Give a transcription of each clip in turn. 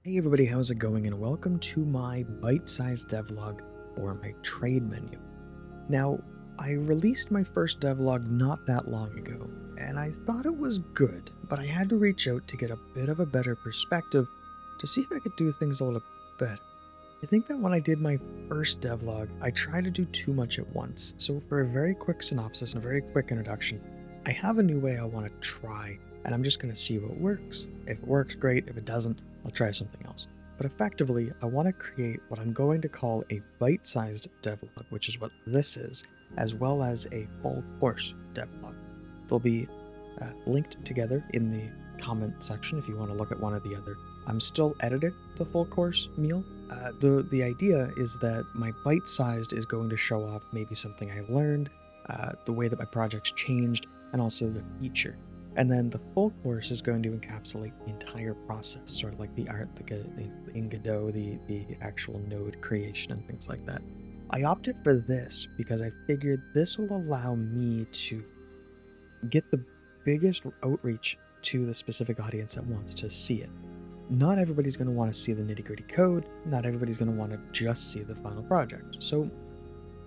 Hey everybody, how's it going? And welcome to my bite-sized devlog for my trade menu. Now, I released my first devlog not that long ago, and I thought it was good, but I had to reach out to get a bit of a better perspective to see if I could do things a little better. I think that when I did my first devlog, I tried to do too much at once, so for a very quick synopsis and a very quick introduction, I have a new way I want to try, and I'm just going to see what works. If it works, great. If it doesn't, I'll try something else. But effectively, I want to create what I'm going to call a bite-sized devlog, which is what this is, as well as a full course devlog. They'll be linked together in the comment section if you want to look at one or the other. I'm still editing the full course meal. The idea is that my bite-sized is going to show off maybe something I learned, the way that my project's changed, and also the feature. And then the full course is going to encapsulate the entire process, sort of like the art, in Godot, the actual node creation and things like that. I opted for this because I figured this will allow me to get the biggest outreach to the specific audience that wants to see it. Not everybody's going to want to see the nitty-gritty code, not everybody's going to want to just see the final project. So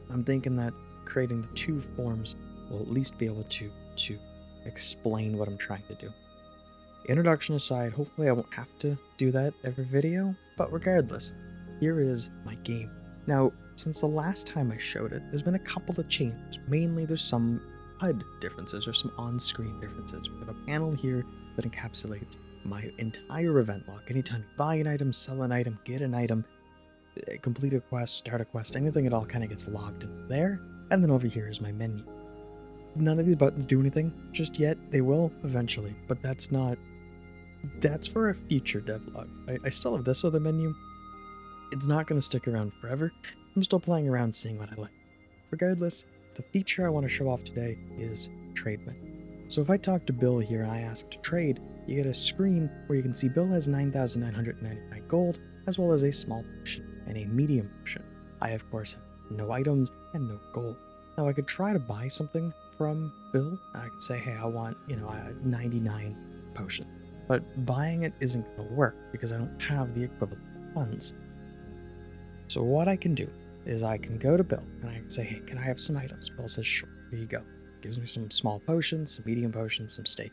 I'm thinking that creating the two forms will at least be able to explain what I'm trying to do. Introduction aside, hopefully I won't have to do that every video, but regardless, here is my game. Now, since the last time I showed it, there's been a couple of changes. Mainly there's some HUD differences or some on-screen differences. We have a panel here that encapsulates my entire event log. Anytime you buy an item, sell an item, get an item, complete a quest, start a quest, anything at all kind of gets logged in there. And then over here is my menu. None of these buttons do anything just yet. They will eventually, but that's for a future devlog. I still have this other menu. It's not going to stick around forever. I'm still playing around seeing what I like. Regardless, the feature I want to show off today is trade menu. So if I talk to Bill here and I ask to trade, you get a screen where you can see Bill has 9,999 gold, as well as a small potion and a medium potion. I, of course, have no items and no gold. Now, I could try to buy something from Bill. I could say, hey, I want, 99 potions. But buying it isn't going to work because I don't have the equivalent funds. So what I can do is I can go to Bill and I can say, hey, can I have some items? Bill says, sure, here you go. Gives me some small potions, some medium potions, some steak.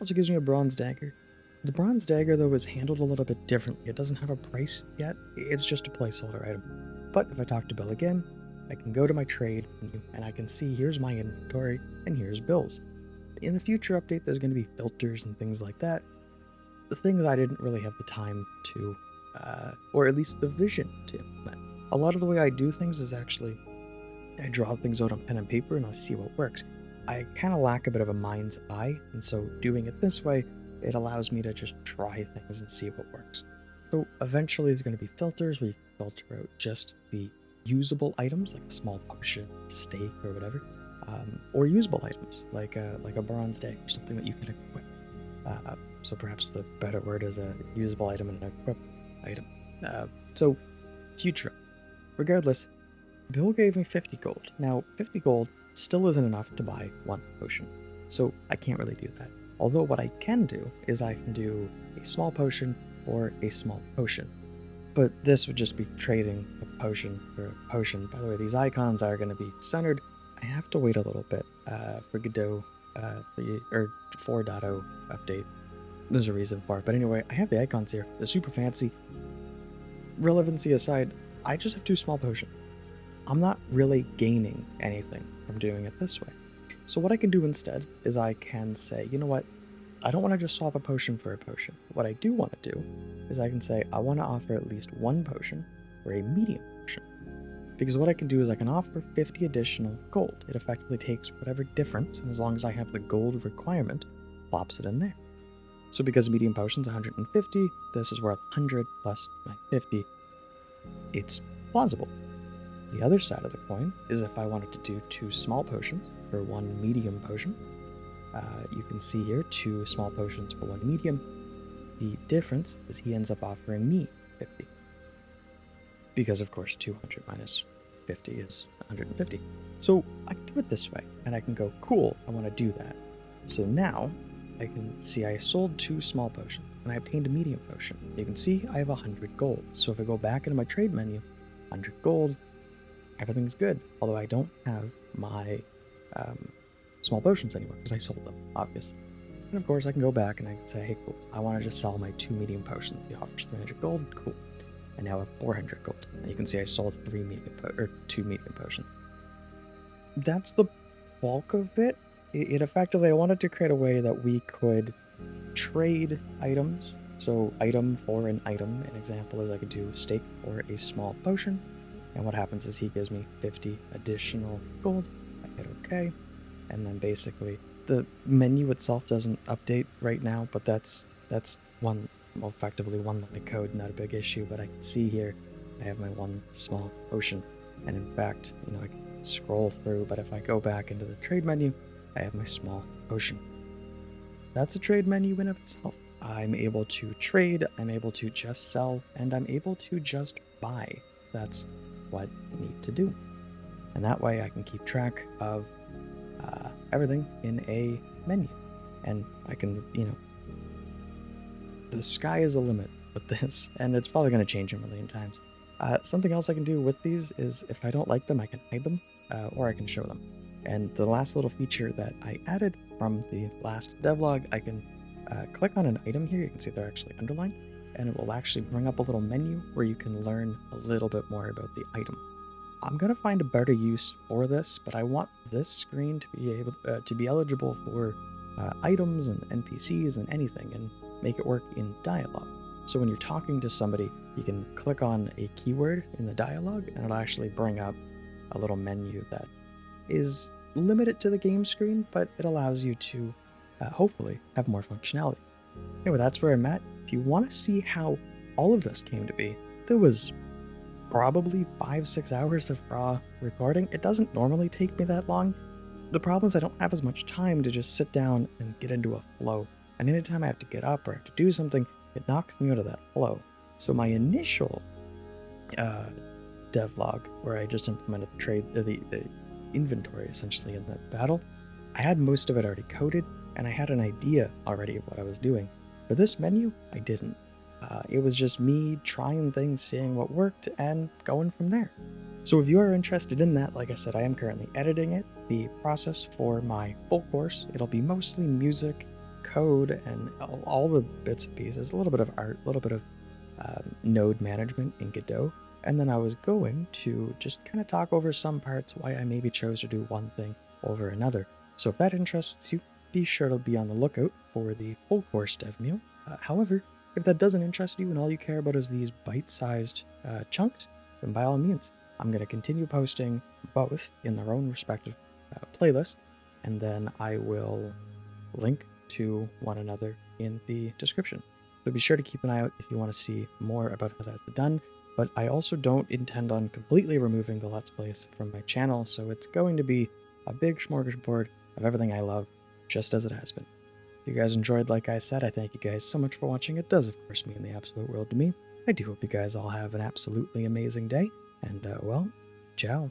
Also gives me a bronze dagger. The bronze dagger, though, is handled a little bit differently. It doesn't have a price yet. It's just a placeholder item. But if I talk to Bill again, I can go to my trade menu and I can see here's my inventory and here's Bill's. In the future update, there's going to be filters and things like that. The things I didn't really have the time to, or at least the vision to implement. A lot of the way I do things is actually, I draw things out on pen and paper and I see what works. I kind of lack a bit of a mind's eye, and so doing it this way, it allows me to just try things and see what works. So eventually there's going to be filters where you can filter out just the usable items like a small potion, steak, or whatever, or usable items like a bronze dagger or something that you can equip. So perhaps the better word is a usable item and an equip item. So future. Regardless, Bill gave me 50 gold. Now 50 gold still isn't enough to buy one potion, so I can't really do that. Although what I can do is I can do a small potion or a small potion. But this would just be trading a potion for a potion. By the way, these icons are going to be centered. I have to wait a little bit for Godot 4.0 update. There's a reason for it. But anyway, I have the icons here. They're super fancy. Relevancy aside, I just have two small potions. I'm not really gaining anything from doing it this way. So what I can do instead is I can say, you know what? I don't want to just swap a potion for a potion. What I do want to do is I can say I want to offer at least one potion or a medium potion. Because what I can do is I can offer 50 additional gold. It effectively takes whatever difference, and as long as I have the gold requirement, plops it in there. So because medium potion's 150, this is worth 100 plus my 50. It's plausible. The other side of the coin is if I wanted to do two small potions for one medium potion. You can see here 2 small potions for 1 medium. The difference is he ends up offering me 50. Because of course 200 minus 50 is 150. So I can do it this way, and I can go, cool, I want to do that. So now I can see I sold 2 small potions. and I obtained a medium potion. You can see I have 100 gold. So if I go back into my trade menu, 100 gold, everything's good. Although I don't have my small potions anymore because I sold them, obviously. And of course, I can go back and I can say, hey, cool, I want to just sell my 2 medium potions. He offers 300 gold, cool. I now have 400 gold. And you can see I sold 2 medium potions. That's the bulk of it. It effectively, I wanted to create a way that we could trade items. So item for an item. An example is I could do steak or a small potion. And what happens is he gives me 50 additional gold. I hit OK. And then basically the menu itself doesn't update right now, but that's effectively one line of code, not a big issue. But I can see here I have my 1 small potion. And in fact, I can scroll through, but if I go back into the trade menu, I have my small potion. That's a trade menu in of itself. I'm able to trade, I'm able to just sell, and I'm able to just buy. That's what you need to do. And that way I can keep track of everything in a menu. And I can, the sky is the limit with this, and it's probably going to change a million times. Something else I can do with these is if I don't like them, I can hide them, or I can show them. And the last little feature that I added from the last devlog, I can click on an item here. You can see they're actually underlined, and it will actually bring up a little menu where you can learn a little bit more about the item. I'm gonna find a better use for this, but I want this screen to be able to be eligible for items and NPCs and anything, and make it work in dialogue. So when you're talking to somebody, you can click on a keyword in the dialogue, and it'll actually bring up a little menu that is limited to the game screen, but it allows you to hopefully have more functionality. Anyway, that's where I'm at. If you want to see how all of this came to be, there was probably 5-6 hours of raw recording. It doesn't normally take me that long. The problem is I don't have as much time to just sit down and get into a flow. And anytime I have to get up or have to do something, it knocks me out of that flow. So my initial devlog, where I just implemented the inventory essentially in that battle, I had most of it already coded, and I had an idea already of what I was doing. For this menu, I didn't. It was just me trying things, seeing what worked, and going from there. So if you are interested in that, like I said, I am currently editing it. The process for my full course, it'll be mostly music, code, and all the bits and pieces, a little bit of art, a little bit of node management in Godot. And then I was going to just kind of talk over some parts why I maybe chose to do one thing over another. So if that interests you, be sure to be on the lookout for the full course dev meal. However, if that doesn't interest you and all you care about is these bite-sized chunks, then by all means, I'm going to continue posting both in their own respective playlist, and then I will link to one another in the description. So be sure to keep an eye out if you want to see more about how that's done. But I also don't intend on completely removing the Let's Plays from my channel, so it's going to be a big smorgasbord of everything I love, just as it has been. If you guys enjoyed, like I said, I thank you guys so much for watching. It does, of course, mean the absolute world to me. I do hope you guys all have an absolutely amazing day, and, well, ciao.